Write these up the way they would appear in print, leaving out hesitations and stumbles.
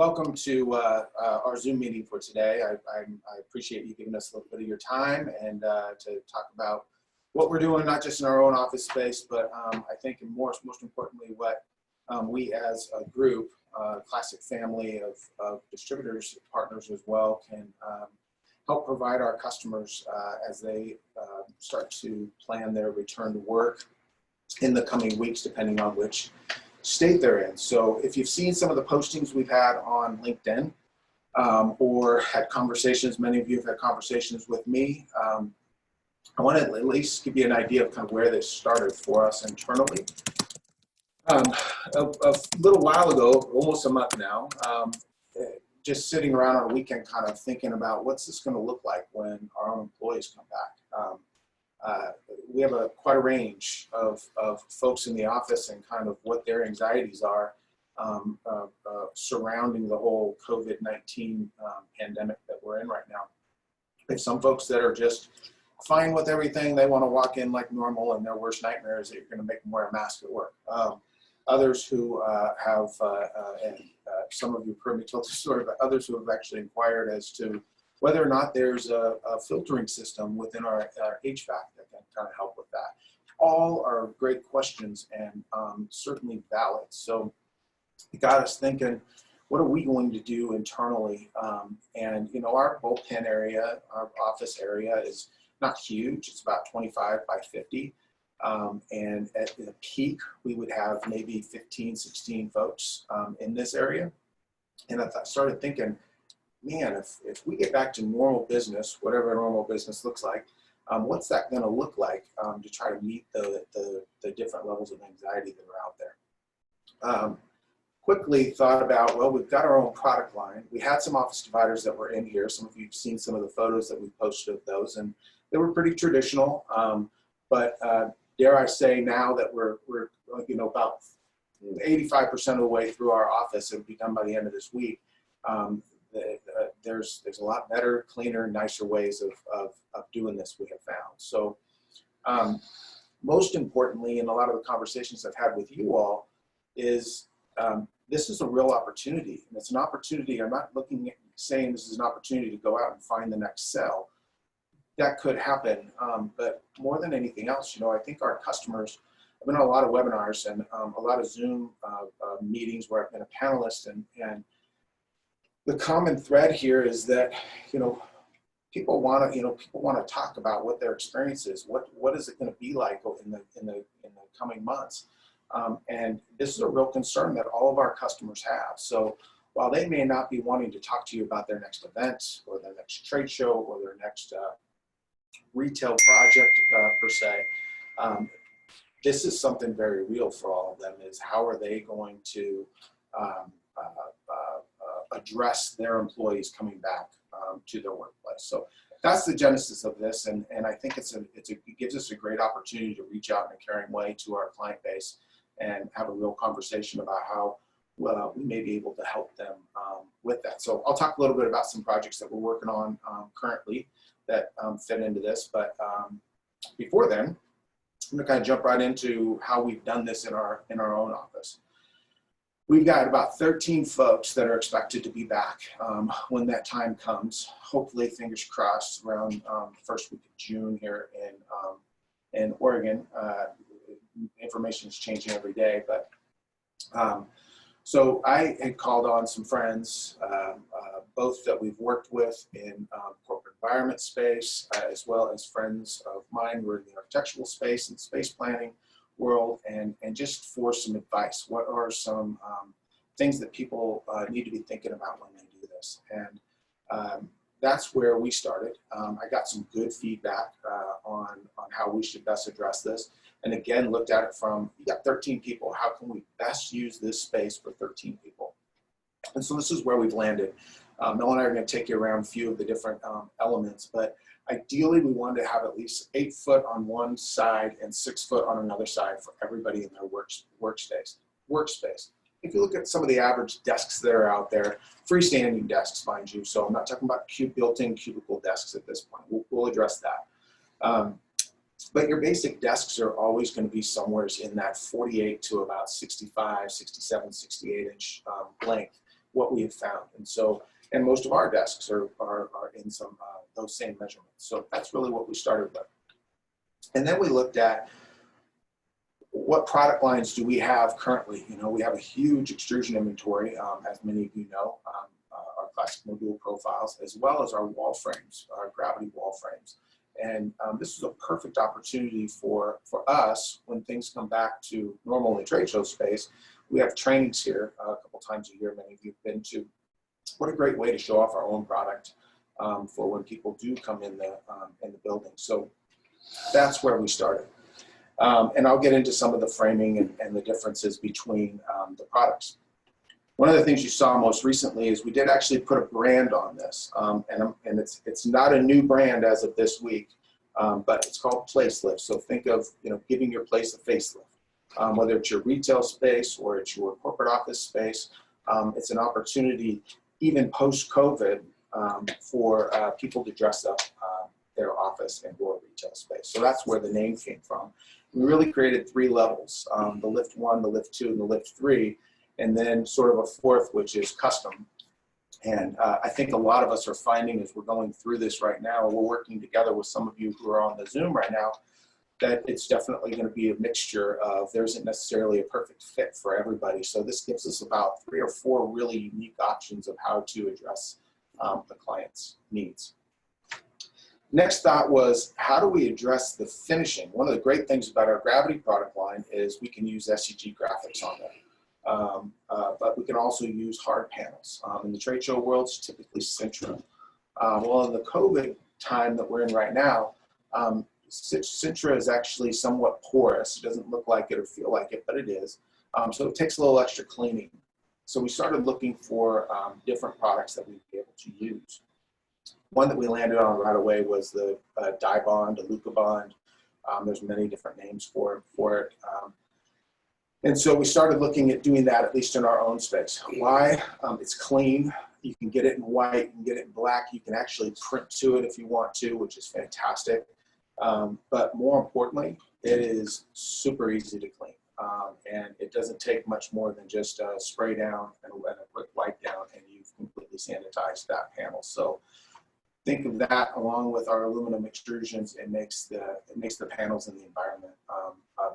welcome to our Zoom meeting for today. I appreciate you giving us a little bit of your time and to talk about what we're doing, not just in our own office space, but I think most importantly, what we as a group, classic family of distributors, partners as well, can help provide our customers as they start to plan their return to work in the coming weeks, depending on which state they're in. So if you've seen some of the postings we've had on LinkedIn or had conversations, many of you have had conversations with me, I want to at least give you an idea of kind of where this started for us internally. A little while ago, almost a month now, just sitting around on a weekend kind of thinking about what's this going to look like when our own employees come back. We have quite a range of folks in the office and kind of what their anxieties are surrounding the whole COVID-19 pandemic that we're in right now. There's some folks that are just fine with everything. They want to walk in like normal, and their worst nightmare is that you're going to make them wear a mask at work. Others who have, and some of you have heard me tell this story, but others who have actually inquired as to whether or not there's a filtering system within our HVAC that can kind of help with that. All are great questions and certainly valid. So it got us thinking, what are we going to do internally? And you know, our bullpen area, our office area is not huge. It's about 25 by 50. And at the peak, we would have maybe 15, 16 folks in this area. And I started thinking, man, if we get back to normal business, whatever normal business looks like, what's that going to look like to try to meet the different levels of anxiety that are out there? Quickly thought about, well, we've got our own product line. We had some office dividers that were in here. Some of you have seen some of the photos that we posted of those, and they were pretty traditional. But dare I say now that we're you know, about 85% of the way through our office, it'll be done by the end of this week. There's a lot better, cleaner, nicer ways of doing this, we have found. So most importantly, in a lot of the conversations I've had with you all, is this is a real opportunity. And it's an opportunity. I'm not saying this is an opportunity to go out and find the next sale. That could happen, but more than anything else, you know, I think our customers, I've been on a lot of webinars and a lot of Zoom meetings where I've been a panelist, and the common thread here is that, you know, people want to talk about what their experience is. What is it going to be like in the coming months? And this is a real concern that all of our customers have. So while they may not be wanting to talk to you about their next event or their next trade show or their next retail project per se, this is something very real for all of them, is how are they going to address their employees coming back to their workplace. So that's the genesis of this, and I think it gives us a great opportunity to reach out in a caring way to our client base and have a real conversation about how we may be able to help them with that. So I'll talk a little bit about some projects that we're working on currently that fit into this, but before then, I'm going to kind of jump right into how we've done this in our own office. We've got about 13 folks that are expected to be back when that time comes. Hopefully, fingers crossed, around the first week of June here in Oregon. Information is changing every day, but so I had called on some friends, both that we've worked with in corporate environment space, as well as friends of mine who are in the architectural space and space planning world, and just for some advice. What are some things that people need to be thinking about when they do this? And that's where we started. I got some good feedback on how we should best address this. And again, looked at it from, you got 13 people, how can we best use this space for 13 people? And so this is where we've landed. Mel and I are going to take you around a few of the different elements, but ideally we wanted to have at least 8 foot on one side and 6 foot on another side for everybody in their workspace. If you look at some of the average desks that are out there, freestanding desks, mind you, so I'm not talking about built-in cubicle desks at this point. We'll address that. But your basic desks are always going to be somewhere in that 48 to about 65, 67, 68 inch length. what we have found. And so, and most of our desks are in some those same measurements. So that's really what we started with. And then we looked at what product lines do we have currently. You know, we have a huge extrusion inventory, as many of you know, our ClassicMODUL profiles, as well as our wall frames, our Gravitee wall frames. And this is a perfect opportunity for us when things come back to normal in the trade show space. We have trainings here a couple times a year, many of you have been to. What a great way to show off our own product for when people do come in the building. So that's where we started. And I'll get into some of the framing and the differences between the products. One of the things you saw most recently is we did actually put a brand on this, and it's not a new brand as of this week, but it's called PlaceLyft. So think of, you know, giving your place a facelift, whether it's your retail space or it's your corporate office space. It's an opportunity, even post-COVID, for people to dress up their office and or retail space. So that's where the name came from. We really created 3 levels: the Lift 1, the Lift 2, and the Lift 3. And then sort of a 4th, which is custom. And I think a lot of us are finding as we're going through this right now, we're working together with some of you who are on the Zoom right now, that it's definitely going to be a mixture of, there isn't necessarily a perfect fit for everybody. So this gives us about 3 or 4 really unique options of how to address the client's needs. Next thought was, how do we address the finishing? One of the great things about our Gravitee product line is we can use SEG graphics on there. But we can also use hard panels. In the trade show world, it's typically Sintra. Well, in the COVID time that we're in right now, Sintra is actually somewhat porous. It doesn't look like it or feel like it, but it is. So it takes a little extra cleaning. So we started looking for different products that we'd be able to use. One that we landed on right away was the dye bond, a Luca bond. There's many different names for it. And so we started looking at doing that, at least in our own space. Why? It's clean. You can get it in white, you can get it in black. You can actually print to it if you want to, which is fantastic. But more importantly, it is super easy to clean. And it doesn't take much more than just a spray down and a quick wipe down, and you've completely sanitized that panel. So think of that along with our aluminum extrusions. It makes the panels in the environment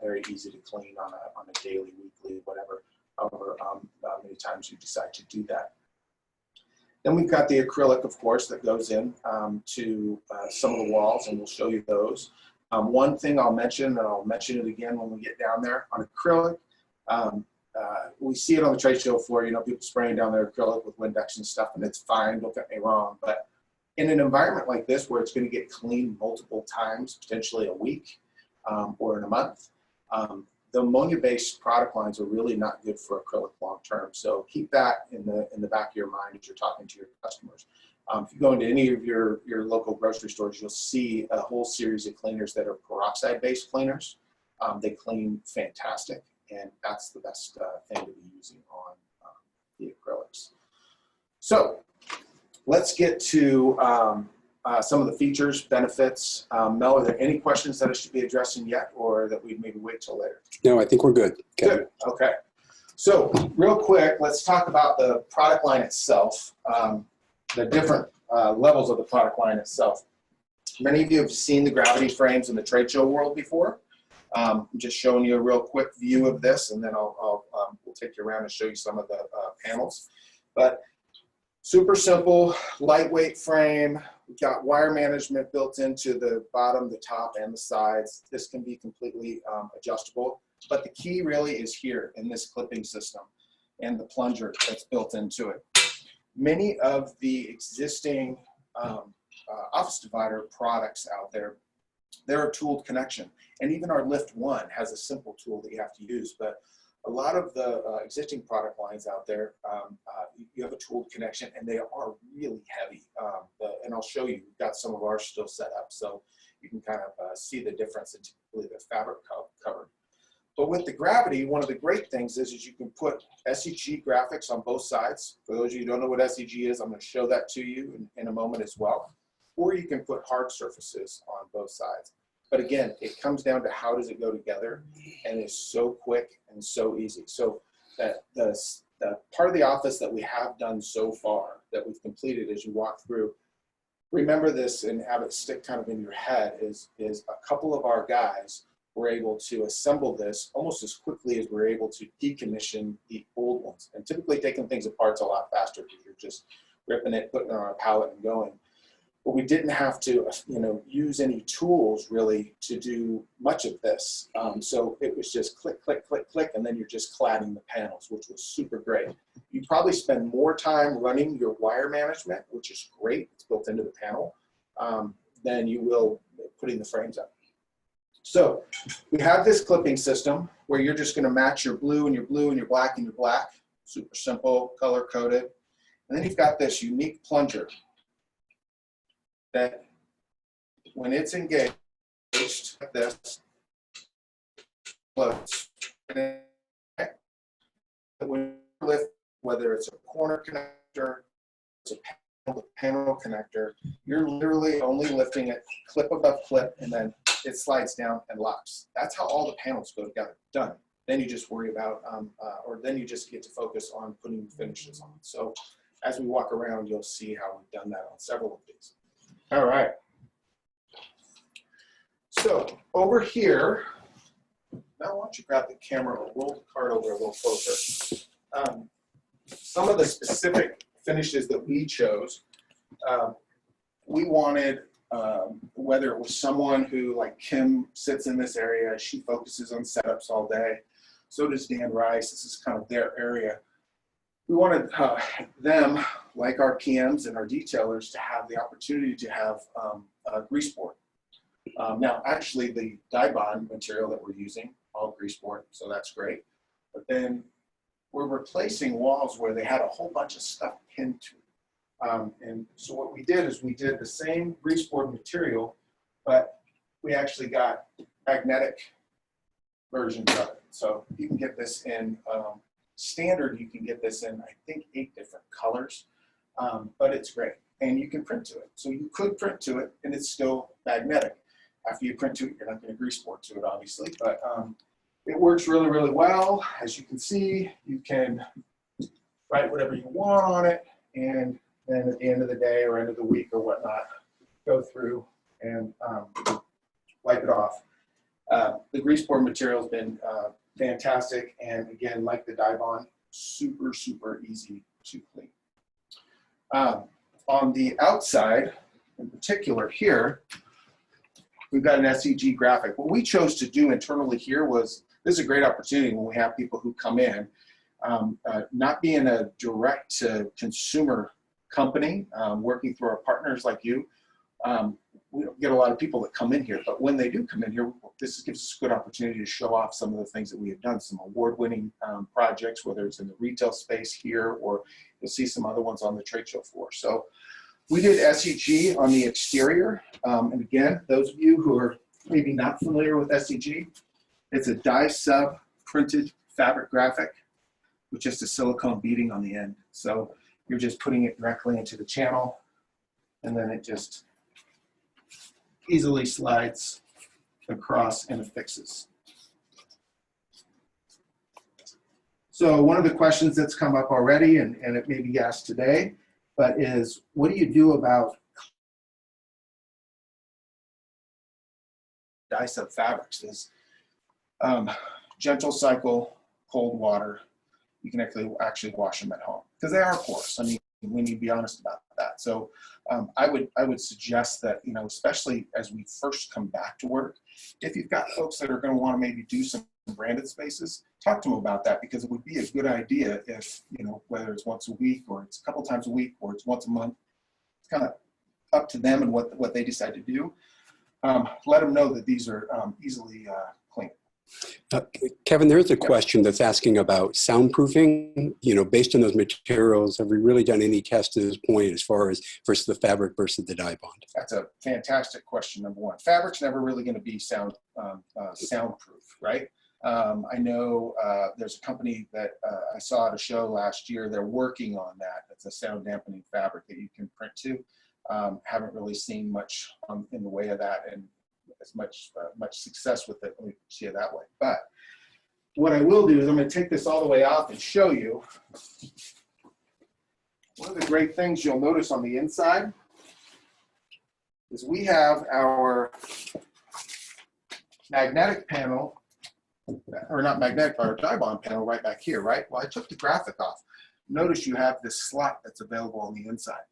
very easy to clean on a daily, weekly, whatever, however many times you decide to do that. Then we've got the acrylic, of course, that goes in to some of the walls, and we'll show you those. One thing I'll mention, and I'll mention it again when we get down there, on acrylic, we see it on the trade show floor, you know, people spraying down their acrylic with Windex and stuff, and it's fine, don't get me wrong, but in an environment like this where it's going to get cleaned multiple times, potentially a week or in a month, the ammonia-based product lines are really not good for acrylic long-term. So keep that in the back of your mind as you're talking to your customers. If you go into any of your local grocery stores, you'll see a whole series of cleaners that are peroxide-based cleaners. They clean fantastic, and that's the best thing to be using on the acrylics. So let's get to some of the features, benefits. Mel, are there any questions that I should be addressing yet, or that we maybe wait till later? No, I think we're good, Kevin. Good, okay. So real quick, let's talk about the product line itself, the different levels of the product line itself. Many of you have seen the Gravitee frames in the trade show world before. I'm just showing you a real quick view of this, and then we'll take you around and show you some of the panels. But super simple, lightweight frame. We've got wire management built into the bottom, the top, and the sides. This can be completely adjustable. But the key really is here in this clipping system and the plunger that's built into it. Many of the existing office divider products out there, they're a tooled connection. And even our Lift 1 has a simple tool that you have to use. But a lot of the existing product lines out there, you have a tooled connection, and they are really heavy. And I'll show you, we've got some of ours still set up, so you can kind of see the difference in typically the fabric covered. But with the Gravitee, one of the great things is you can put SEG graphics on both sides. For those of you who don't know what SEG is, I'm going to show that to you in a moment as well. Or you can put hard surfaces on both sides. But again, it comes down to how does it go together, and it's so quick and so easy. So that the the part of the office that we have done so far, that we've completed as you walk through, remember this and have it stick kind of in your head, is a couple of our guys were able to assemble this almost as quickly as we're able to decommission the old ones. And typically taking things apart is a lot faster because you're just ripping it, putting it on a pallet and going. But we didn't have to, use any tools really to do much of this. So it was just click, click, click, click, and then you're just cladding the panels, which was super great. You probably spend more time running your wire management, which is great, it's built into the panel, than you will putting the frames up. So we have this clipping system where you're just gonna match your blue and your blue and your black and your black, super simple, color coded. And then you've got this unique plunger that when it's engaged like this, floats. And when you lift, whether it's a corner connector, it's a panel connector, you're literally only lifting it clip above clip, and then it slides down and locks. That's how all the panels go together. Done. Then you just worry about, or then you just get to focus on putting finishes on. So as we walk around, you'll see how we've done that on several of these. All right. So over here, now why don't you grab the camera or roll the card over a little closer. Some of the specific finishes that we chose, we wanted, whether it was someone who, like Kim sits in this area, she focuses on setups all day. So does Dan Rice, this is kind of their area. We wanted them, like our PMs and our detailers, to have the opportunity to have a grease board. Now, actually, the dye bond material that we're using, all grease board, so that's great. But then we're replacing walls where they had a whole bunch of stuff pinned to it. And so what we did is we did the same grease board material, but we actually got magnetic versions of it. So you can get this in standard, you can get this in, I think, 8 different colors, but it's great. And you can print to it. So you could print to it, and it's still magnetic. After you print to it, you're not going to grease board to it, obviously, but it works really, really well. As you can see, you can write whatever you want on it, and then at the end of the day or end of the week or whatnot, go through and wipe it off. The grease board material has been fantastic, and again, like the dye bond, super, super easy to clean. On the outside, in particular here, we've got an SEG graphic. What we chose to do internally here was, this is a great opportunity when we have people who come in, not being a direct-to-consumer company, working through our partners like you. We don't get a lot of people that come in here, but when they do come in here, this gives us a good opportunity to show off some of the things that we have done, some award-winning projects, whether it's in the retail space here, or you'll see some other ones on the trade show floor. So we did SEG on the exterior. And again, those of you who are maybe not familiar with SEG, it's a dye sub printed fabric graphic with just a silicone beading on the end. So you're just putting it directly into the channel, and then it just easily slides across and affixes. So one of the questions that's come up already, and it may be asked today, but is, what do you do about dye sub fabrics? Is gentle cycle, cold water. You can actually wash them at home because they are porous. I mean, we need to be honest about that. So I would suggest that, especially as we first come back to work, if you've got folks that are going to want to maybe do some branded spaces, talk to them about that, because it would be a good idea if, whether it's once a week or it's a couple times a week or it's once a month, it's kind of up to them and what they decide to do. Let them know that these are easily clean. Kevin, there's a question that's asking about soundproofing. Based on those materials, have we really done any tests to this point as far as versus the fabric versus the dye bond? That's a fantastic question, number one. Fabric's never really going to be soundproof, right? I know there's a company that I saw at a show last year. They're working on that. It's a sound dampening fabric that you can print to. Haven't really seen much in the way of that, and as much success with it, let me see it that way. But what I will do is I'm going to take this all the way off and show you. One of the great things you'll notice on the inside is we have our magnetic panel, or not magnetic, our dye bond panel right back here, right? Well, I took the graphic off. Notice you have this slot that's available on the inside.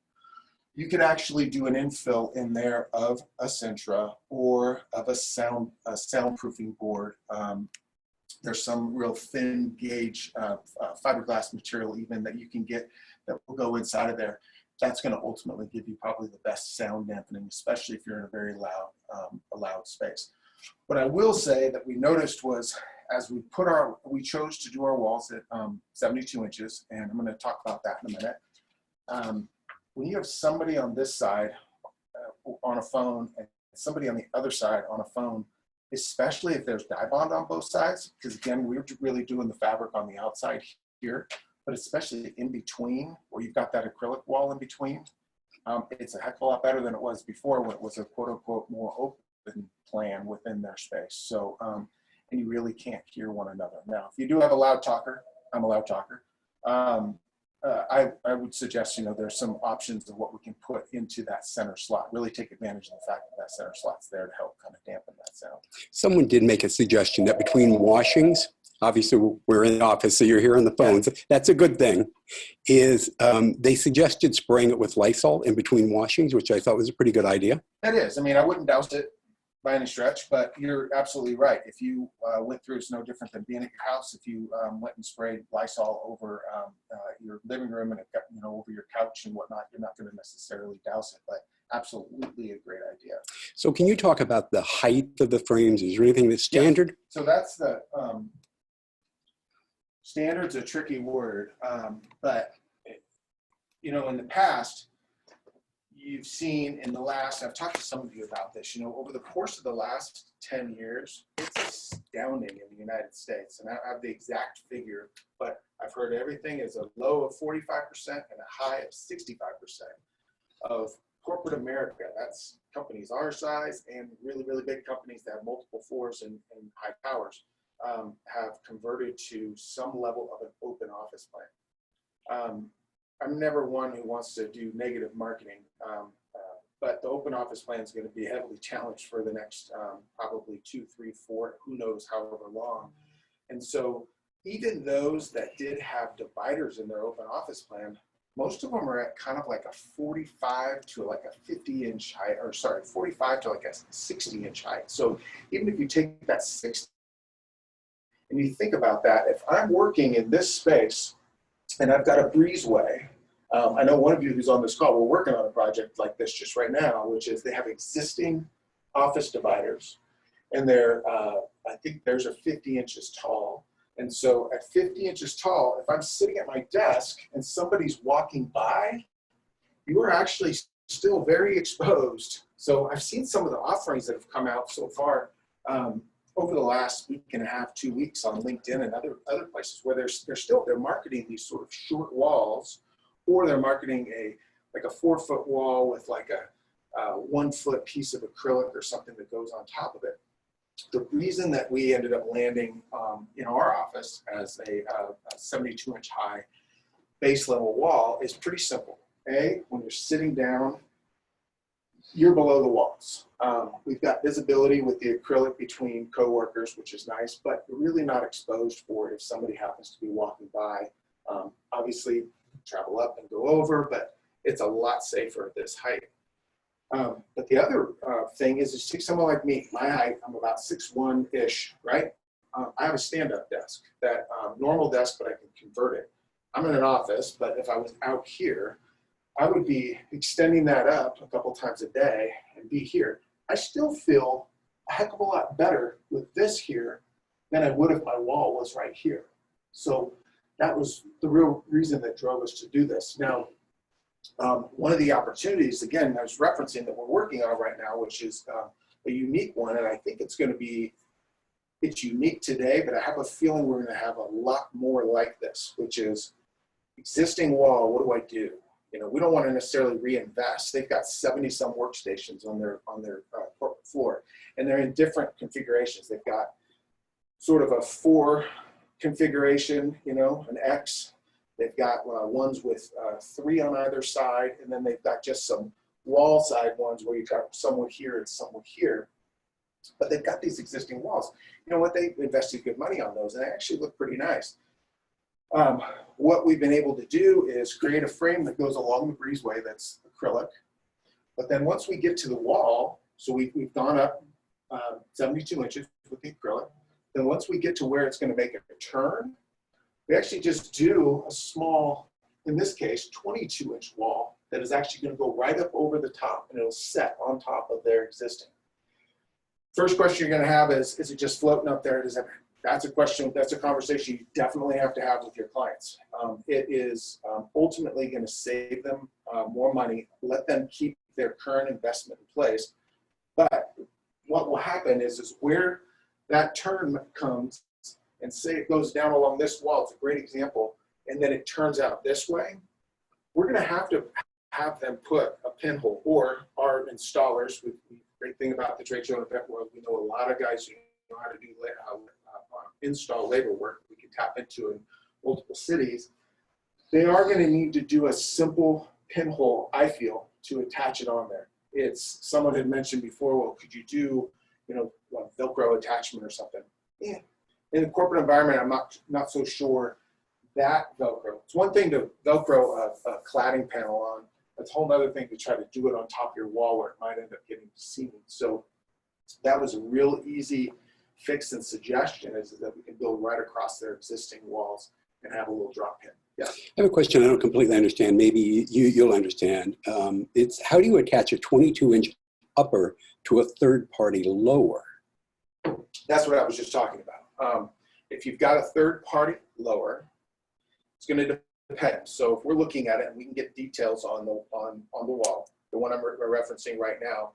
You could actually do an infill in there of a Centra or of a soundproofing board. There's some real thin gauge fiberglass material even that you can get that will go inside of there. That's going to ultimately give you probably the best sound dampening, especially if you're in a very loud, a loud space. What I will say that we noticed was as we chose to do our walls at 72 inches, and I'm going to talk about that in a minute. When you have somebody on this side on a phone and somebody on the other side on a phone, especially if there's dye bond on both sides, because again, we're really doing the fabric on the outside here, but especially in between, where you've got that acrylic wall in between, it's a heck of a lot better than it was before when it was a quote unquote more open plan within their space. So, and you really can't hear one another. Now, if you do have a loud talker, I'm a loud talker, I would suggest, there's some options of what we can put into that center slot. Really take advantage of the fact that that center slot's there to help kind of dampen that sound. Someone did make a suggestion that between washings, obviously we're in the office, so you're here on the phones. Yeah. That's a good thing. They suggested spraying it with Lysol in between washings, which I thought was a pretty good idea. That is. I mean, I wouldn't douse it by any stretch, but you're absolutely right. If you went through, it's no different than being at your house. If you went and sprayed Lysol over your living room and it got, over your couch and whatnot, you're not going to necessarily douse it, but absolutely a great idea. So can you talk about the height of the frames? Is there anything that's standard? Yeah. So that's the standard's a tricky word, but in the past, you've seen in the last, I've talked to some of you about this, over the course of the last 10 years, it's astounding in the United States. And I have the exact figure, but I've heard everything is a low of 45% and a high of 65% of corporate America. That's companies our size and really, really big companies that have multiple floors and high towers have converted to some level of an open office plan. I'm never one who wants to do negative marketing, but the open office plan is going to be heavily challenged for the next probably 2, 3, 4, who knows, however long. And so even those that did have dividers in their open office plan, most of them are at kind of like a 45 to like a 50-inch height, or sorry, 45 to like a 60-inch height. So even if you take that 60, and you think about that, if I'm working in this space and I've got a breezeway, I know one of you who's on this call, we're working on a project like this just right now, which is they have existing office dividers, and they're, I think theirs are 50 inches tall. And so at 50 inches tall, if I'm sitting at my desk and somebody's walking by, you are actually still very exposed. So I've seen some of the offerings that have come out so far over the last week and a half, 2 weeks on LinkedIn and other places where they're marketing these sort of short walls, or they're marketing like a 4-foot wall with like a 1-foot piece of acrylic or something that goes on top of it. The reason that we ended up landing in our office as a 72-inch high base level wall is pretty simple. When you're sitting down, you're below the walls. We've got visibility with the acrylic between coworkers, which is nice, but you're really not exposed for it if somebody happens to be walking by. Obviously, travel up and go over, but it's a lot safer at this height. But the other thing is, you take someone like me, my height, I'm about 6'1"-ish, right? I have a stand-up desk, that normal desk, but I can convert it. I'm in an office, but if I was out here, I would be extending that up a couple times a day and be here. I still feel a heck of a lot better with this here than I would if my wall was right here. So that was the real reason that drove us to do this. Now, one of the opportunities, again, I was referencing that we're working on right now, which is a unique one, and I think it's unique today, but I have a feeling we're going to have a lot more like this, which is existing wall, what do I do? We don't want to necessarily reinvest. They've got 70-some workstations on their corporate floor, and they're in different configurations. They've got sort of a 4 configuration, you know, an X. They've got ones with 3 on either side, and then they've got just some wall side ones where you've got somewhere here and somewhere here. But they've got these existing walls. You know what? They invested good money on those, and they actually look pretty nice. What we've been able to do is create a frame that goes along the breezeway that's acrylic. But then once we get to the wall, so we've gone up 72 inches with the acrylic. Then once we get to where it's going to make a turn, we actually just do a small, in this case, 22-inch wall that is actually going to go right up over the top, and it'll set on top of their existing. First question you're going to have is it just floating up there? That's a question, that's a conversation you definitely have to have with your clients. It is ultimately going to save them more money, let them keep their current investment in place. But what will happen is where that turn comes, and say it goes down along this wall, it's a great example, and then it turns out this way, we're going to have them put a pinhole, or our installers. The great thing about the trade show and event world, we know a lot of guys who know how to do install labor work we can tap into in multiple cities. They are going to need to do a simple pinhole, I feel, to attach it on there. It's, someone had mentioned before, well, could you do, you know, a Velcro attachment or something? Yeah. In the corporate environment, I'm not so sure that Velcro. It's one thing to Velcro a cladding panel on. It's a whole other thing to try to do it on top of your wall where it might end up getting seamed. So that was a real easy fix and suggestion, is that we can build right across their existing walls and have a little drop pin. Yeah. I have a question I don't completely understand. Maybe you'll understand. It's how do you attach a 22-inch upper to a third-party lower? That's what I was just talking about. If you've got a third-party lower, it's going to depend. So if we're looking at it, and we can get details on the wall, the one I'm referencing right now,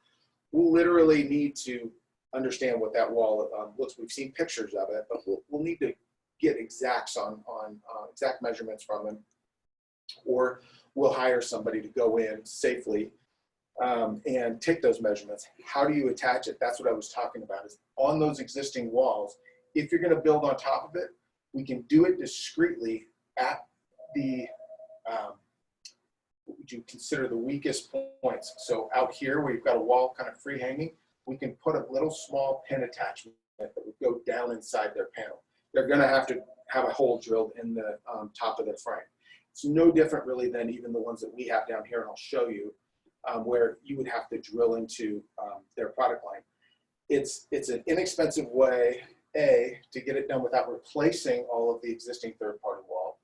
we'll literally need to understand what that wall looks. We've seen pictures of it, but we'll need to get exact measurements from them, or we'll hire somebody to go in safely and take those measurements. How do you attach it? That's what I was talking about, is on those existing walls. If you're going to build on top of it, we can do it discreetly at the what would you consider the weakest points. So out here where you've got a wall kind of free hanging, we can put a little small pin attachment that would go down inside their panel. They're going to have a hole drilled in the top of their frame. It's no different really than even the ones that we have down here, and I'll show you, where you would have to drill into their product line. It's an inexpensive way, to get it done without replacing all of the existing third-party wall,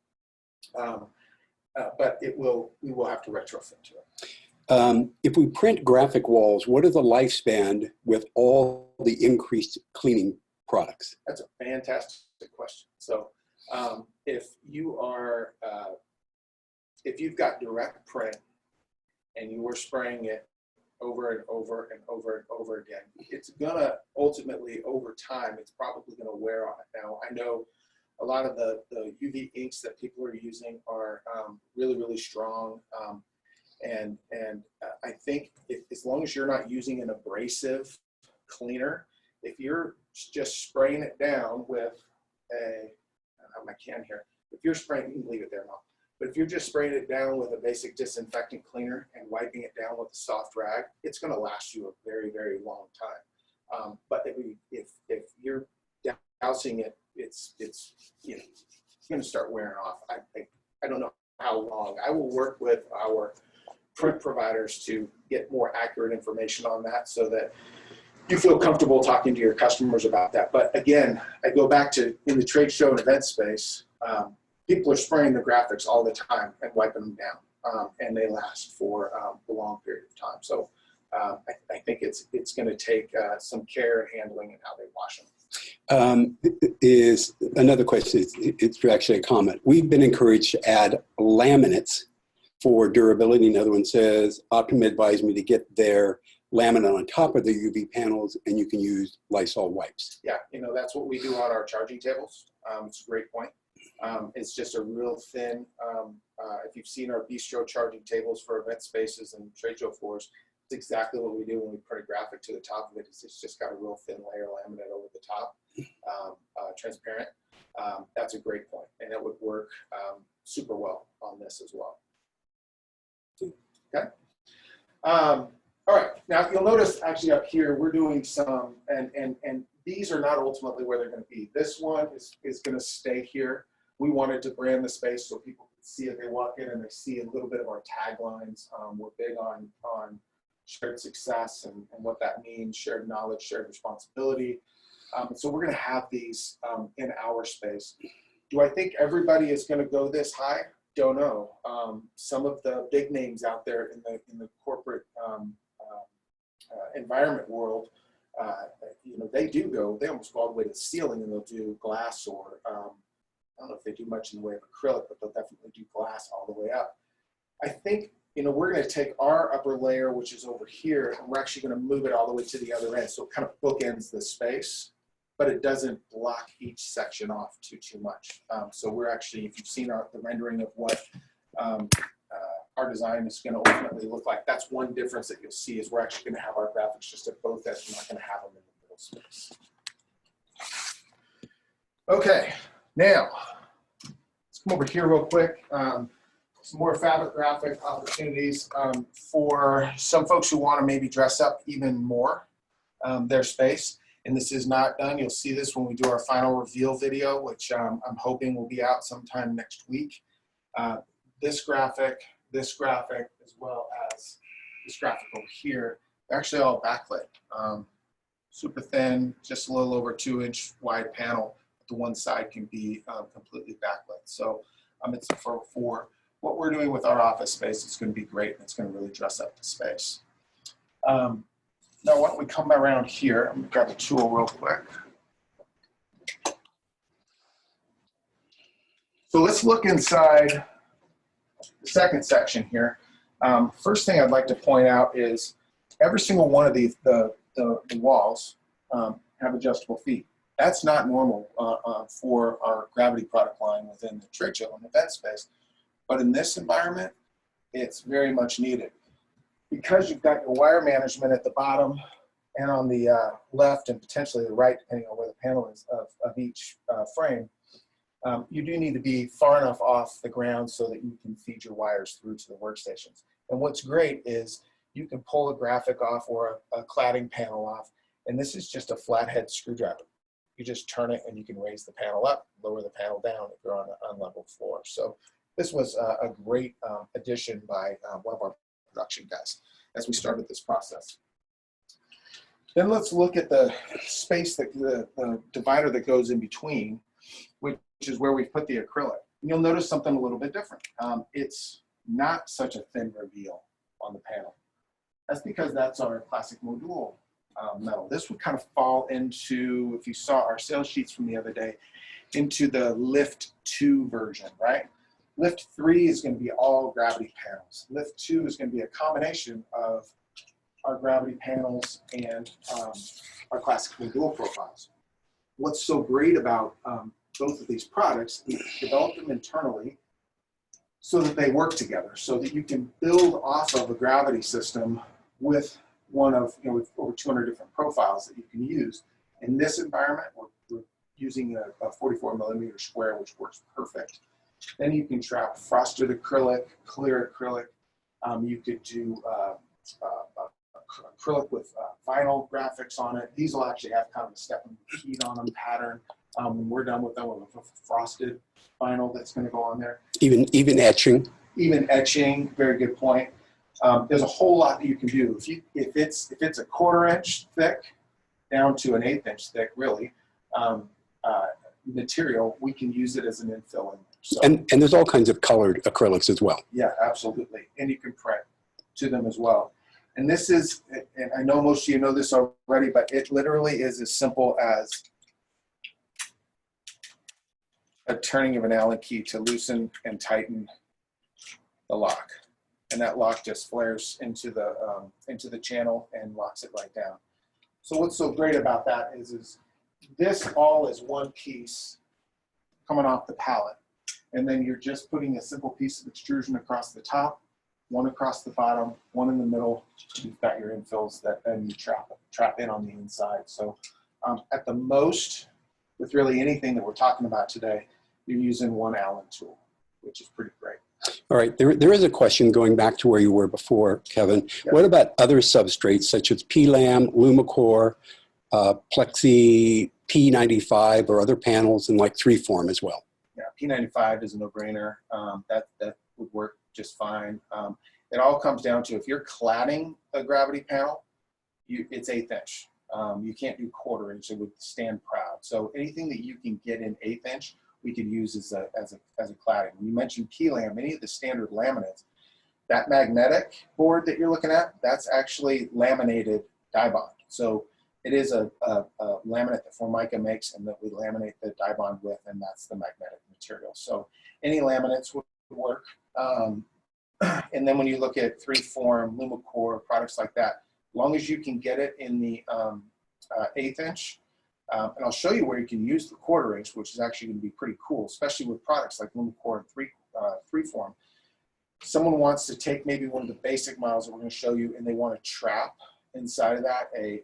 but we will have to retrofit to it. If we print graphic walls, what is the lifespan with all the increased cleaning products? That's a fantastic question. So if you've got direct print and you were spraying it over and over and over and over again, it's gonna ultimately, over time, it's probably gonna wear on it. Now, I know a lot of the UV inks that people are using are really, really strong. And I think as long as you're not using an abrasive cleaner, if you're just spraying it down with I have my can here. If you're spraying, you can leave it there now. But if you're just spraying it down with a basic disinfectant cleaner and wiping it down with a soft rag, it's going to last you a very, very long time. But if you're dousing it, it's going to start wearing off. I don't know how long. I will work with our print providers to get more accurate information on that, so that you feel comfortable talking to your customers about that. But again, I go back to, in the trade show and event space, people are spraying the graphics all the time and wiping them down, and they last for a long period of time. So I think it's going to take some care and handling in how they wash them. Is another question, it's actually a comment. We've been encouraged to add laminates for durability. Another one says, Optima advised me to get their laminate on top of the UV panels, and you can use Lysol wipes. Yeah, that's what we do on our charging tables. It's a great point. It's just a real thin, if you've seen our bistro charging tables for event spaces and trade show floors, it's exactly what we do when we put a graphic to the top of it. It's just got a real thin layer laminate over the top. transparent, that's a great point, and it would work super well on this as well. Okay. All right. Now you'll notice actually up here we're doing some, and these are not ultimately where they're going to be. This one is going to stay here. We wanted to brand the space so people can see it. They walk in and they see a little bit of our taglines. We're big on shared success and what that means, shared knowledge, shared responsibility. So we're going to have these in our space. Do I think everybody is going to go this high? Don't know. Some of the big names out there in the corporate environment world, you know, they almost go all the way to the ceiling, and they'll do glass, or I don't know if they do much in the way of acrylic, but they'll definitely do glass all the way up. I think, you know, we're going to take our upper layer, which is over here, and we're actually going to move it all the way to the other end, so it kind of bookends the space, but it doesn't block each section off too much. So we're actually, if you've seen the rendering of what our design is going to ultimately look like, that's one difference that you'll see, is we're actually going to have our graphics just at both ends. We're not going to have them in the middle space. Okay, now let's come over here real quick. Some more fabric graphic opportunities for some folks who want to maybe dress up even more their space. And this is not done. You'll see this when we do our final reveal video, which I'm hoping will be out sometime next week. This graphic, as well as this graphic over here, they're actually all backlit. Super thin, just a little over 2-inch wide panel. The one side can be completely backlit. So it's for what we're doing with our office space. It's going to be great, and it's going to really dress up the space. Now, why don't we come around here? I'm going to grab a tool real quick. So let's look inside the second section here. First thing I'd like to point out is every single one of these, the walls have adjustable feet. That's not normal for our Gravitee product line within the trade show and event space. But in this environment, it's very much needed. Because you've got your wire management at the bottom and on the left and potentially the right, depending on where the panel is of each frame, you do need to be far enough off the ground so that you can feed your wires through to the workstations. And what's great is you can pull a graphic off or a cladding panel off, and this is just a flathead screwdriver. You just turn it and you can raise the panel up, lower the panel down if you're on an unlevel floor. So this was a great addition by one of our production guys as we started this process. Then let's look at the space, the divider that goes in between, which is where we put the acrylic. And you'll notice something a little bit different. It's not such a thin reveal on the panel. That's because that's our ClassicMODUL metal. This would kind of fall into, if you saw our sales sheets from the other day, into the Lift 2 version, right? Lift 3 is going to be all Gravitee panels. Lift 2 is going to be a combination of our Gravitee panels and our ClassicMODUL profiles. What's so great about both of these products is we developed them internally so that they work together, so that you can build off of a Gravitee system with one of, with over 200 different profiles that you can use. In this environment, we're using a 44mm square, which works perfect. Then you can trap frosted acrylic, clear acrylic. You could do acrylic with vinyl graphics on it. These will actually have kind of a step and repeat on them pattern. When we're done with them, with a frosted vinyl that's going to go on there. Even etching. Even etching. Very good point. There's a whole lot that you can do. If it's a 1/4 inch thick down to an 1/8 inch thick, really, material, we can use it as an infilling. So, and there's all kinds of colored acrylics as well. Yeah, absolutely. And you can print to them as well. And this is, and I know most of you know this already, but it literally is as simple as a turning of an Allen key to loosen and tighten the lock. And that lock just flares into the channel and locks it right down. So what's so great about that is this all is one piece coming off the pallet. And then you're just putting a simple piece of extrusion across the top, one across the bottom, one in the middle. You've got your infills that then you trap in on the inside. So at the most, with really anything that we're talking about today, you're using one Allen tool, which is pretty great. All right, there is a question going back to where you were before, Kevin. Yep. What about other substrates such as PLAM, Lumicore, Plexi, P95, or other panels in like 3-form as well? Yeah, P95 is a no-brainer. That would work just fine. It all comes down to if you're cladding a Gravitee panel, it's 1/8 inch. You can't do 1/4 inch. It would stand proud. So anything that you can get in 1/8 inch, we could use as a cladding. You mentioned PLAM, any of the standard laminates. That magnetic board that you're looking at, that's actually laminated die bond. So it is a laminate that Formica makes and that we laminate the die bond with, and that's the magnetic material. So any laminates would work. And then when you look at 3-form, Lumicore, products like that, as long as you can get it in the 1/8 inch, and I'll show you where you can use the 1/4 inch, which is actually going to be pretty cool, especially with products like Lumicore and 3-form. Someone wants to take maybe one of the basic models that we're going to show you, and they want to trap inside of that an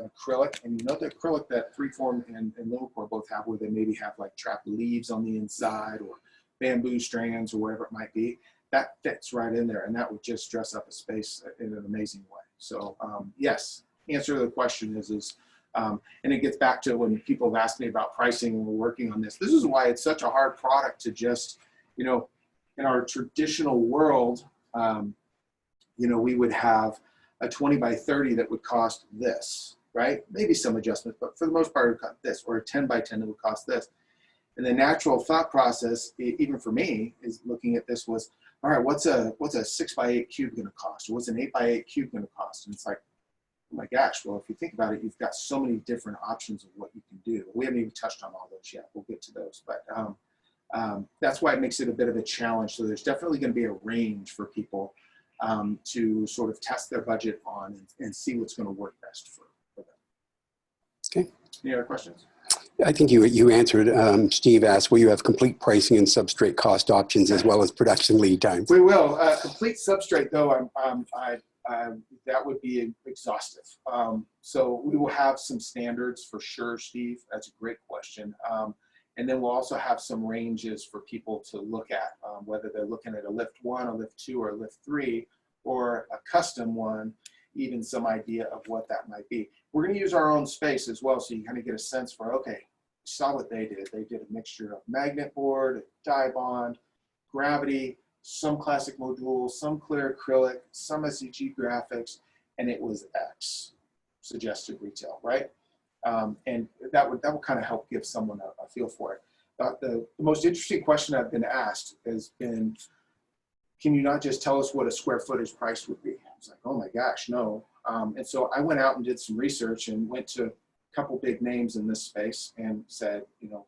acrylic. And you know the acrylic that 3-form and Lumicore both have, where they maybe have like trapped leaves on the inside or bamboo strands or whatever it might be. That fits right in there, and that would just dress up a space in an amazing way. So yes, answer to the question is and it gets back to when people have asked me about pricing when we're working on this. This is why it's such a hard product to just, you know, in our traditional world, you know, we would have a 20 by 30 that would cost this, right? Maybe some adjustments, but for the most part, it would cost this, or a 10 by 10 that would cost this. And the natural thought process, even for me, is looking at this was, all right, what's a 6 by 8 cube going to cost? Or what's an 8 by 8 cube going to cost? And it's like, oh my gosh, well, if you think about it, you've got so many different options of what you can do. We haven't even touched on all those yet. We'll get to those. But that's why it makes it a bit of a challenge. So there's definitely going to be a range for people to sort of test their budget on and see what's going to work best for them. Okay. Any other questions? I think you answered. Steve asked, will you have complete pricing and substrate cost options as well as production lead times? We will. Complete substrate, though, that would be exhaustive. So we will have some standards for sure, Steve. That's a great question. And then we'll also have some ranges for people to look at, whether they're looking at a lift 1, a lift 2, or a lift 3, or a custom one, even some idea of what that might be. We're going to use our own space as well, so you kind of get a sense for, okay, you saw what they did. They did a mixture of magnet board, die bond, Gravitee, some ClassicMODUL, some clear acrylic, some SEG graphics, and it was X suggested retail, right? And that would kind of help give someone a feel for it. The most interesting question I've been asked has been, can you not just tell us what a square footage price would be? I was like, oh my gosh, no. And so I went out and did some research and went to a couple big names in this space and said, you know,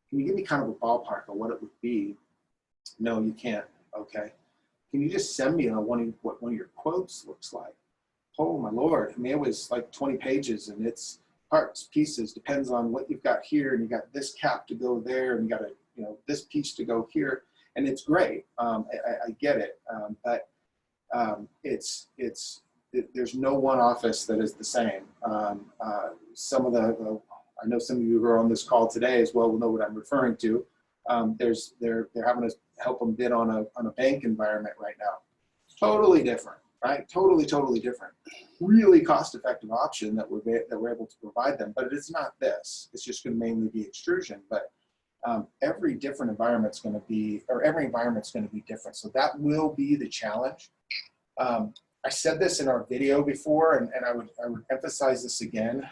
can you give me kind of a ballpark of what it would be? No, you can't. Okay. Can you just send me what one of your quotes looks like? Oh my Lord. I mean, it was like 20 pages and it's parts, pieces, depends on what you've got here, and you got this cap to go there, and you got this piece to go here, and it's great. I get it, but there's no one office that is the same. Some of I know some of you who are on this call today as well will know what I'm referring to. They're having to help them bid on a bank environment right now. Totally different, right? Totally different. Really cost-effective option that we're able to provide them, but it's not this. It's just going to mainly be extrusion. But every different environment's going to be, or every environment's going to be different. So that will be the challenge. I said this in our video before, and I would emphasize this again.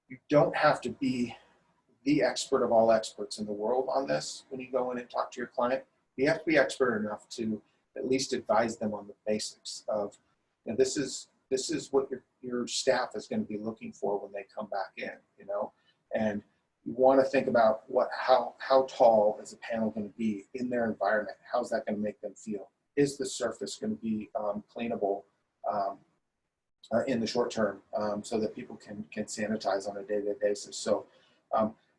You don't have to be the expert of all experts in the world on this when you go in and talk to your client. You have to be expert enough to at least advise them on the basics of, you know, this is what your staff is going to be looking for when they come back in, you know, and you want to think about how tall is a panel going to be in their environment? How's that going to make them feel? Is the surface going to be cleanable in the short term so that people can sanitize on a day-to-day basis? So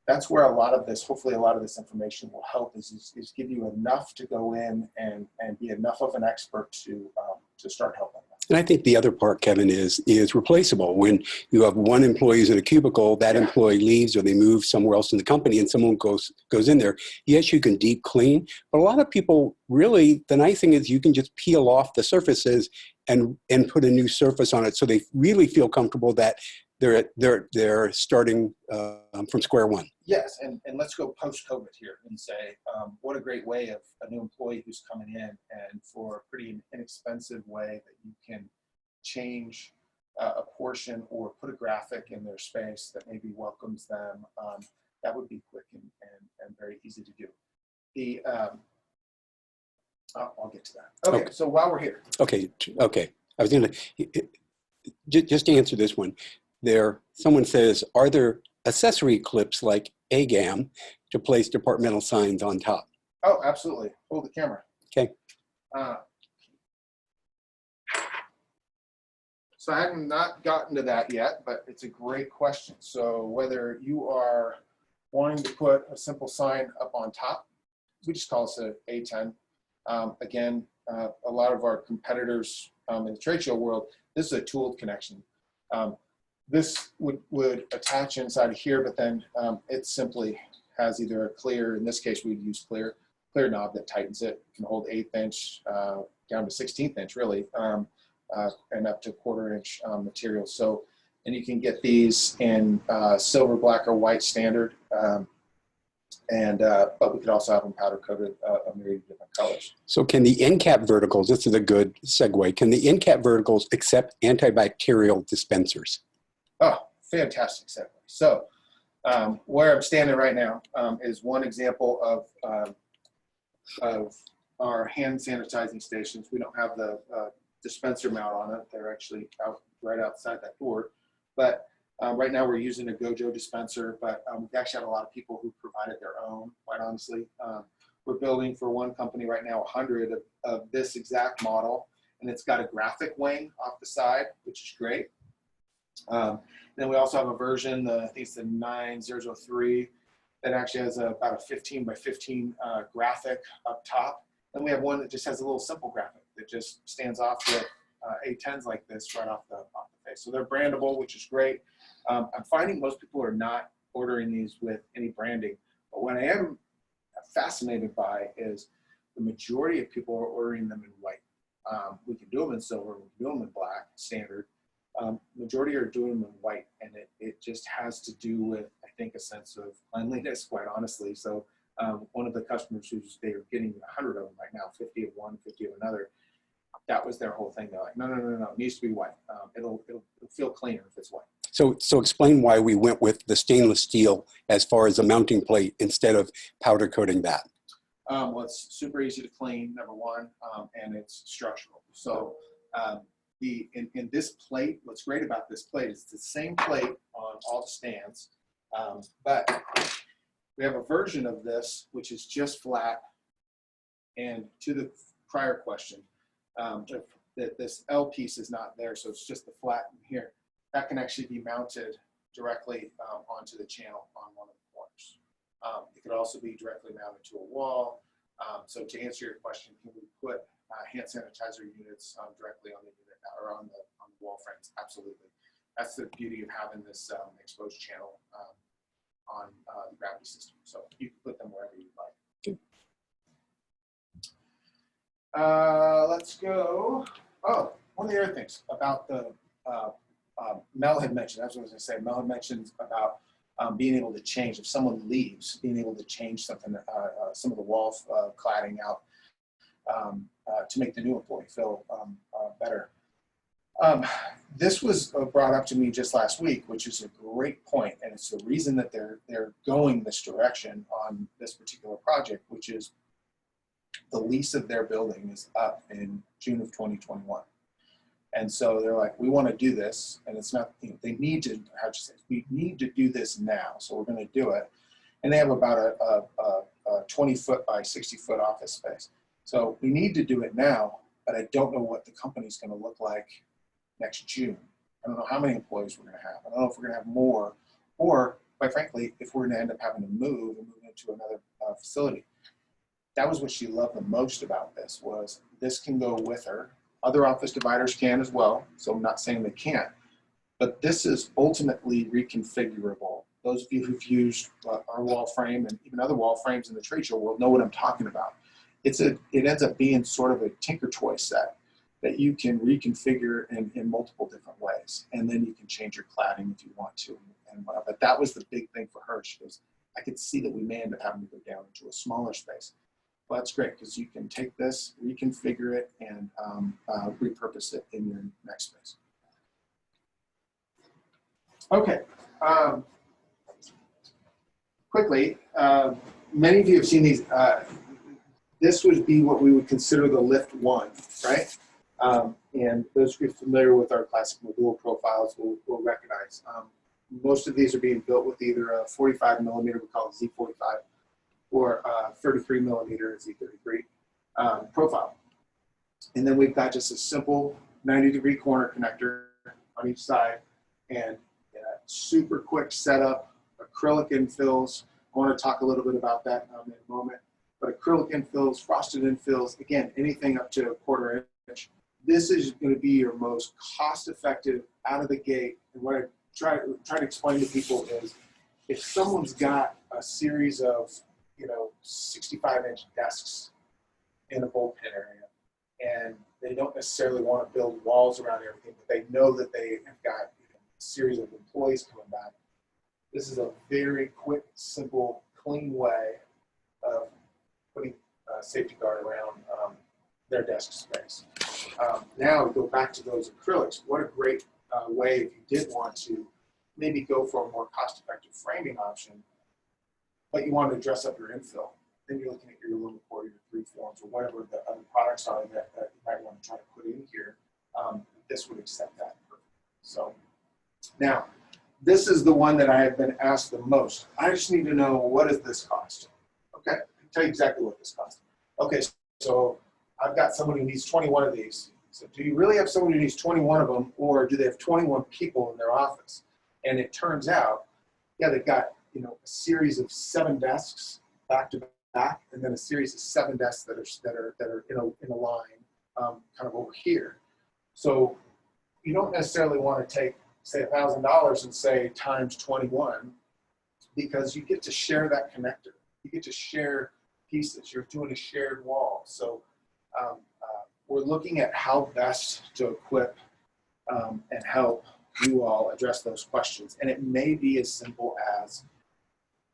that's where a lot of this, hopefully a lot of this information will help, is give you enough to go in and be enough of an expert to start helping them. And I think the other part, Kevin, is replaceable. When you have one employee who's in a cubicle, that employee leaves or they move somewhere else in the company and someone goes in there. Yes, you can deep clean, but a lot of people really, the nice thing is you can just peel off the surfaces and put a new surface on it, so they really feel comfortable that they're starting from square one. Yes, and let's go post-COVID here and say, what a great way of a new employee who's coming in, and for a pretty inexpensive way that you can change a portion or put a graphic in their space that maybe welcomes them. That would be quick and very easy to do. The I'll get to that. Okay, so while we're here. Okay. I was going to, just to answer this one, someone says, are there accessory clips like AGAM to place departmental signs on top? Oh, absolutely. Hold the camera. Okay. So I have not gotten to that yet, but it's a great question. So whether you are wanting to put a simple sign up on top, we just call this an A10. Again, a lot of our competitors in the trade show world, this is a tooled connection. This would attach inside of here, but then it simply has either a clear, in this case we'd use clear knob that tightens it. It can hold 1/8 inch down to 1/16 inch really, and up to 1/4 inch material. So, and you can get these in silver, black, or white standard. But we could also have them powder coated a myriad of different colors. So can the end cap verticals, this is a good segue, can the end cap verticals accept antibacterial dispensers? Oh, fantastic segue. So where I'm standing right now is one example of our hand sanitizing stations. We don't have the dispenser mount on it. They're actually out right outside that door. But right now we're using a Gojo dispenser, but we actually have a lot of people who provided their own, quite honestly. We're building for one company right now 100 of this exact model, and it's got a graphic wing off the side, which is great. Then we also have a version, I think it's the 9003, that actually has about a 15 by 15 graphic up top. Then we have one that just has a little simple graphic that just stands off with A10s like this right off the face. So they're brandable, which is great. I'm finding most people are not ordering these with any branding, but what I am fascinated by is the majority of people are ordering them in white. We can do them in silver, we can do them in black, standard. Majority are doing them in white, and it just has to do with, I think, a sense of cleanliness, quite honestly. So one of the customers they're getting 100 of them right now, 50 of one, 50 of another. That was their whole thing. They're like, no, it needs to be white. It'll feel cleaner if it's white. So explain why we went with the stainless steel as far as a mounting plate instead of powder coating that. Well, it's super easy to clean, number one, and it's structural. So in this plate, what's great about this plate is it's the same plate on all the stands, but we have a version of this which is just flat. And to the prior question, that this L piece is not there, so it's just the flat in here. That can actually be mounted directly onto the channel on one of the corners. It could also be directly mounted to a wall. So to answer your question, can we put hand sanitizer units directly on the unit or on the wall frames? Absolutely. That's the beauty of having this exposed channel on the Gravitee system. So you can put them wherever you'd like. Let's go. Oh, one of the other things about the Mel had mentioned, that's what I was going to say. Mel had mentioned about being able to change, if someone leaves, being able to change something, some of the wall cladding out to make the new employee feel better. This was brought up to me just last week, which is a great point, and it's the reason that they're going this direction on this particular project, which is the lease of their building is up in June of 2021. And so they're like, we want to do this, and it's not, they need to, we need to do this now, so we're going to do it. And they have about a 20-foot by 60-foot office space. So we need to do it now, but I don't know what the company's going to look like next June. I don't know how many employees we're going to have. I don't know if we're going to have more, or quite frankly, if we're going to end up having to move and move into another facility. That was what she loved the most about this, was this can go with her. Other office dividers can as well, so I'm not saying they can't. But this is ultimately reconfigurable. Those of you who've used our wall frame and even other wall frames in the trade show world know what I'm talking about. It ends up being sort of a tinker toy set that you can reconfigure in multiple different ways. And then you can change your cladding if you want to. But that was the big thing for her. She goes, I could see that we may end up having to go down into a smaller space. Well, that's great because you can take this, reconfigure it, and repurpose it in your next space. Okay. Quickly, many of you have seen these. This would be what we would consider the lift one, right? And those who are familiar with our ClassicMODUL profiles will recognize. Most of these are being built with either a 45 millimeter, we call it Z45, or 33 millimeter Z33 profile. And then we've got just a simple 90-degree corner connector on each side and super quick setup, acrylic infills. I want to talk a little bit about that in a moment. But acrylic infills, frosted infills, again, anything up to a 1/4 inch. This is going to be your most cost-effective out of the gate. And what I try to explain to people is, if someone's got a series of 65-inch desks in a bullpen area, and they don't necessarily want to build walls around everything, but they know that they have got a series of employees coming back. This is a very quick, simple, clean way of putting a safety guard around their desk space. Now we go back to those acrylics. What a great way if you did want to maybe go for a more cost-effective framing option, but you want to dress up your infill. Then you're looking at your aluminum core, your 3-forms, or whatever the other products are that you might want to try to put in here. This would accept that. So now, this is the one that I have been asked the most. I just need to know, what does this cost? Okay, I'll tell you exactly what this costs. Okay, so I've got someone who needs 21 of these. So do you really have someone who needs 21 of them, or do they have 21 people in their office? And it turns out, yeah, they've got a series of 7 desks back to back, and then a series of 7 desks that are in a line, kind of over here. So you don't necessarily want to take, say, $1,000 and say times 21, because you get to share that connector. You get to share pieces. You're doing a shared wall. So we're looking at how best to equip and help you all address those questions. And it may be as simple as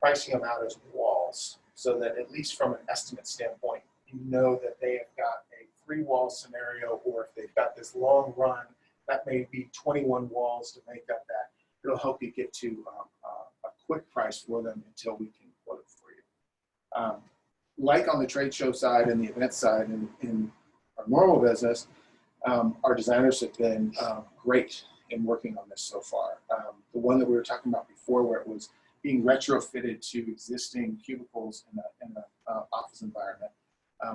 pricing them out as walls, so that at least from an estimate standpoint, you know that they have got a 3-wall scenario, or if they've got this long run, that may be 21 walls to make up that. It'll help you get to a quick price for them until we can quote it for you. Like on the trade show side and the event side in our normal business, our designers have been great in working on this so far. The one that we were talking about before, where it was being retrofitted to existing cubicles in the office environment,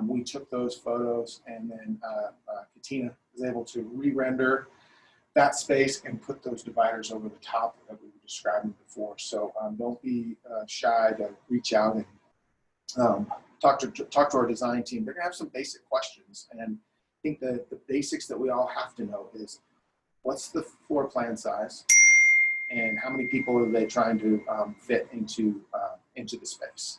we took those photos, and then Katina was able to re-render that space and put those dividers over the top that we were describing before. So don't be shy to reach out and talk to our design team. They're gonna have some basic questions, and I think that the basics that we all have to know is, what's the floor plan size, and how many people are they trying to fit into the space?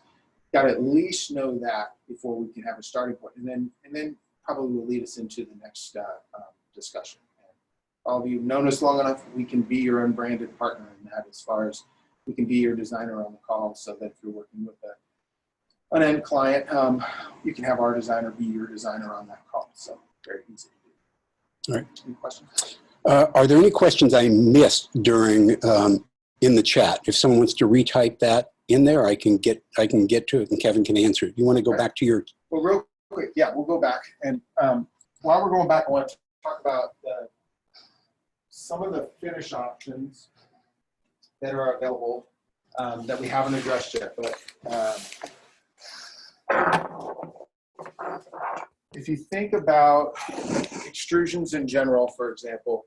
Got to at least know that before we can have a starting point, and then probably will lead us into the next discussion. And all of you have known us long enough, we can be your unbranded partner in that, as far as we can be your designer on the call, so that if you're working with an end client, you can have our designer be your designer on that call. So very easy to do. All right. Any questions? Are there any questions I missed during in the chat? If someone wants to retype that in there, I can get to it, and Kevin can answer it. You want to go back to your? Well, real quick, yeah, we'll go back, and while we're going back, I want to talk about some of the finish options that are available that we haven't addressed yet. But if you think about extrusions in general, for example,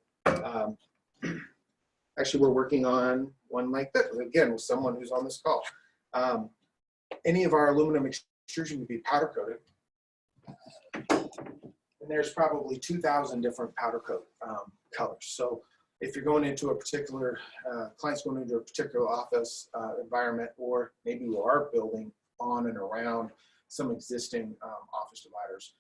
actually we're working on one like this, again, with someone who's on this call. Any of our aluminum extrusion would be powder coated. and there's probably 2,000 different powder coat colors. So if you're going into a particular, client's going into a particular office environment, or maybe you are building on and around some existing office dividers,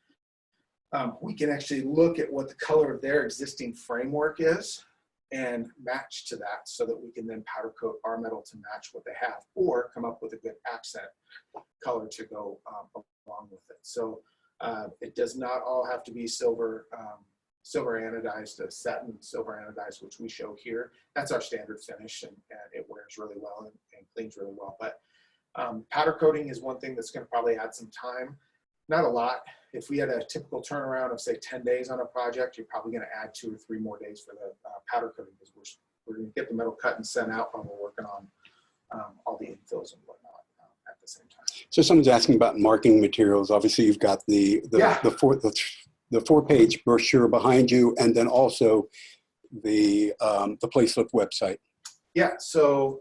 we can actually look at what the color of their existing framework is and match to that, so that we can then powder coat our metal to match what they have, or come up with a good accent color to go along with it. So it does not all have to be silver, silver anodized, satin silver anodized, which we show here. That's our standard finish, and it wears really well and cleans really well. But powder coating is one thing that's going to probably add some time. Not a lot. If we had a typical turnaround of say 10 days on a project, you're probably going to add 2 or 3 more days for the powder coating, because we're going to get the metal cut and sent out while we're working on all the infills and whatnot at the same time. So someone's asking about marking materials. Obviously, you've got the 4-page brochure behind you, and then also the PlaceLyft website. Yeah. So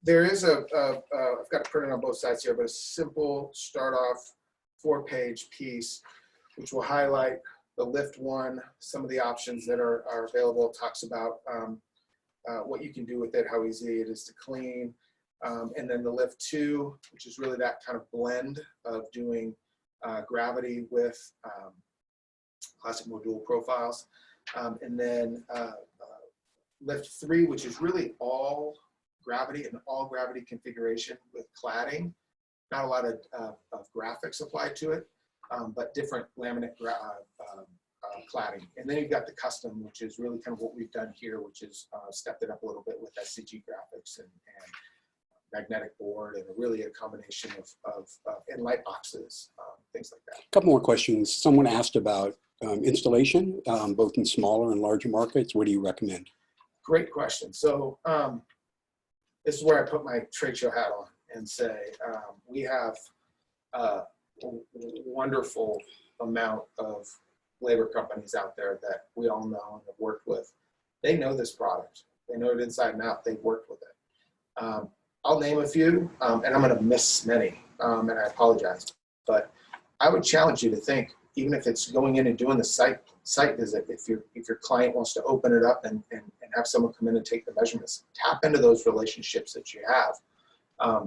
there is I've got it printed on both sides here, but a simple start off 4-page piece, which will highlight the lift 1, some of the options that are available. It talks about what you can do with it, how easy it is to clean. And then the lift 2, which is really that kind of blend of doing Gravitee with ClassicMODUL profiles. And then lift 3, which is really all Gravitee and all Gravitee configuration with cladding. Not a lot of graphics applied to it, but different laminate cladding. And then you've got the custom, which is really kind of what we've done here, which is stepped it up a little bit with SCG graphics and magnetic board, and really a combination of and light boxes, things like that. A couple more questions. Someone asked about installation, both in smaller and larger markets. What do you recommend? Great question. So this is where I put my trade show hat on and say, we have a wonderful amount of labor companies out there that we all know and have worked with. They know this product. They know it inside and out. They've worked with it. I'll name a few, and I'm going to miss many, and I apologize. But I would challenge you to think, even if it's going in and doing the site visit, if your client wants to open it up and have someone come in and take the measurements, tap into those relationships that you have.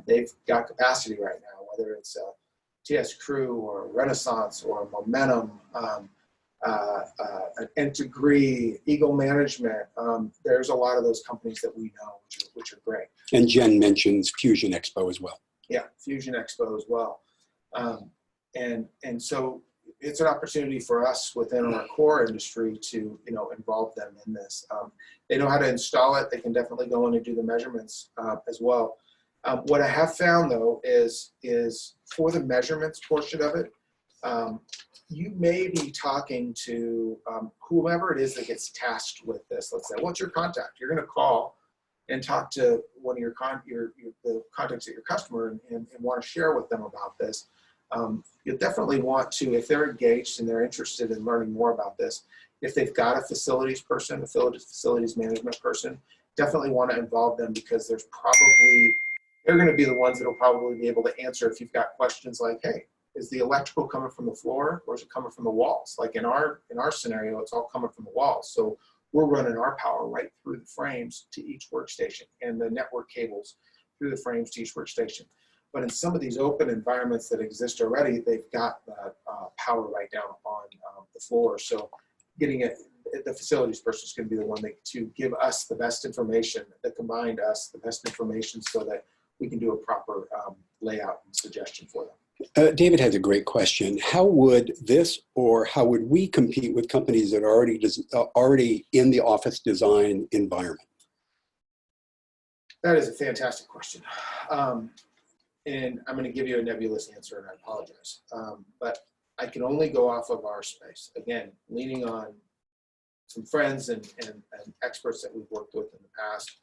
They've got capacity right now, whether it's a TS Crew or Renaissance or Momentum, and Degree, Eagle Management. There's a lot of those companies that we know, which are great. And Jen mentions Fusion Expo as well. Yeah, Fusion Expo as well. And so it's an opportunity for us within our core industry to involve them in this. They know how to install it. They can definitely go in and do the measurements as well. What I have found though is for the measurements portion of it, you may be talking to whomever it is that gets tasked with this. Let's say, what's your contact? You're going to call and talk to one of the contacts at your customer and want to share with them about this. You definitely want to, if they're engaged and they're interested in learning more about this, if they've got a facilities person, a facilities management person, definitely want to involve them, because they're going to be the ones that will probably be able to answer if you've got questions like, hey, is the electrical coming from the floor or is it coming from the walls? Like in our scenario, it's all coming from the walls. So we're running our power right through the frames to each workstation, and the network cables through the frames to each workstation. But in some of these open environments that exist already, they've got the power right down on the floor. So getting it, the facilities person is going to be the one to give us the best information, that combined us the best information, so that we can do a proper layout and suggestion for them. David has a great question. How would this, or how would we compete with companies that are already in the office design environment? That is a fantastic question. And I'm going to give you a nebulous answer, and I apologize. But I can only go off of our space. Again, leaning on some friends and experts that we've worked with in the past.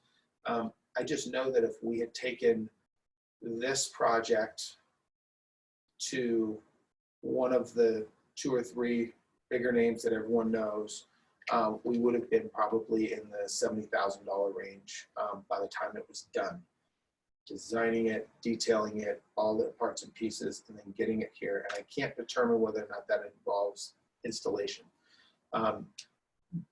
I just know that if we had taken this project to one of the 2 or 3 bigger names that everyone knows, we would have been probably in the $70,000 range by the time it was done. designing it, detailing it, all the parts and pieces, and then getting it here. And I can't determine whether or not that involves installation.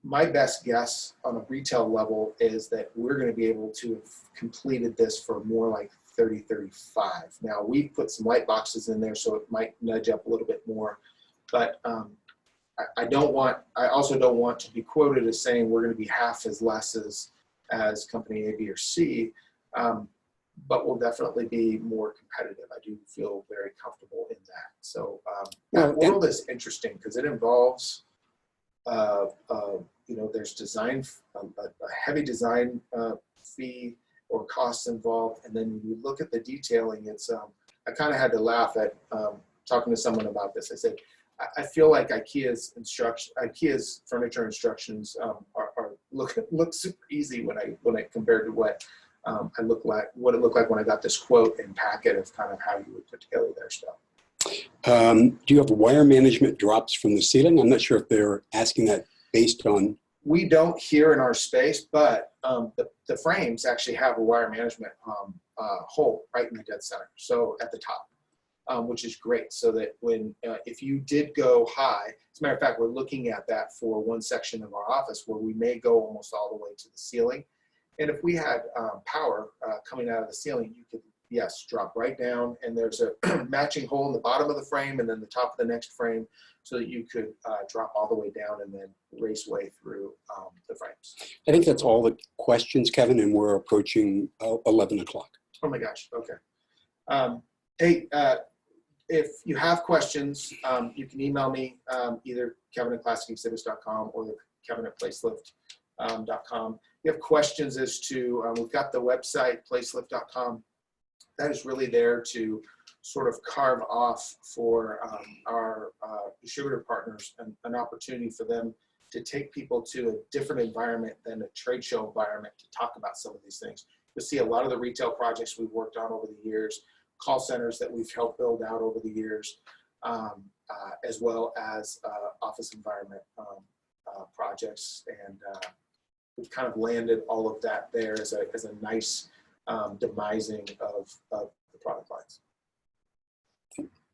My best guess on a retail level is that we're going to be able to have completed this for more like 30, 35. Now we put some light boxes in there, so it might nudge up a little bit more, but I also don't want to be quoted as saying we're going to be half as less as company A, B, or C, but we'll definitely be more competitive. I do feel very comfortable in that. So that world is interesting because it involves, you know, there's design, a heavy design fee or costs involved, and then when you look at the detailing, it's I kind of had to laugh at talking to someone about this. I said, I feel like IKEA's furniture instructions look super easy when I compared to what it looked like when I got this quote and packet of kind of how you would put together their stuff. Do you have wire management drops from the ceiling? I'm not sure if they're asking that based on. We don't here in our space, but the frames actually have a wire management hole right in the dead center, so at the top. Which is great, so that when if you did go high, as a matter of fact, we're looking at that for one section of our office where we may go almost all the way to the ceiling. And if we had power coming out of the ceiling, you could, yes, drop right down, and there's a matching hole in the bottom of the frame and then the top of the next frame, so that you could drop all the way down and then race way through the frames. I think that's all the questions, Kevin, and we're approaching 11 o'clock. Oh my gosh, okay. Hey, if you have questions, you can email me, either Kevin@ClassicExhibits.com or Kevin@PlaceLyft.com. If you have questions as to, we've got the website, PlaceLyft.com. That is really there to sort of carve off for our distributor partners an opportunity for them to take people to a different environment than a trade show environment to talk about some of these things. You'll see a lot of the retail projects we've worked on over the years, call centers that we've helped build out over the years, as well as office environment projects. And we've kind of landed all of that there as a nice demising of the product lines.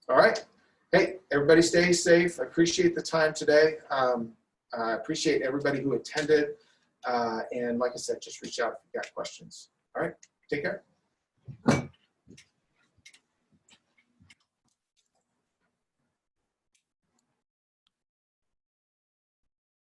All right. Hey, everybody stay safe. I appreciate the time today. I appreciate everybody who attended. And like I said, just reach out if you've got questions. All right. Take care.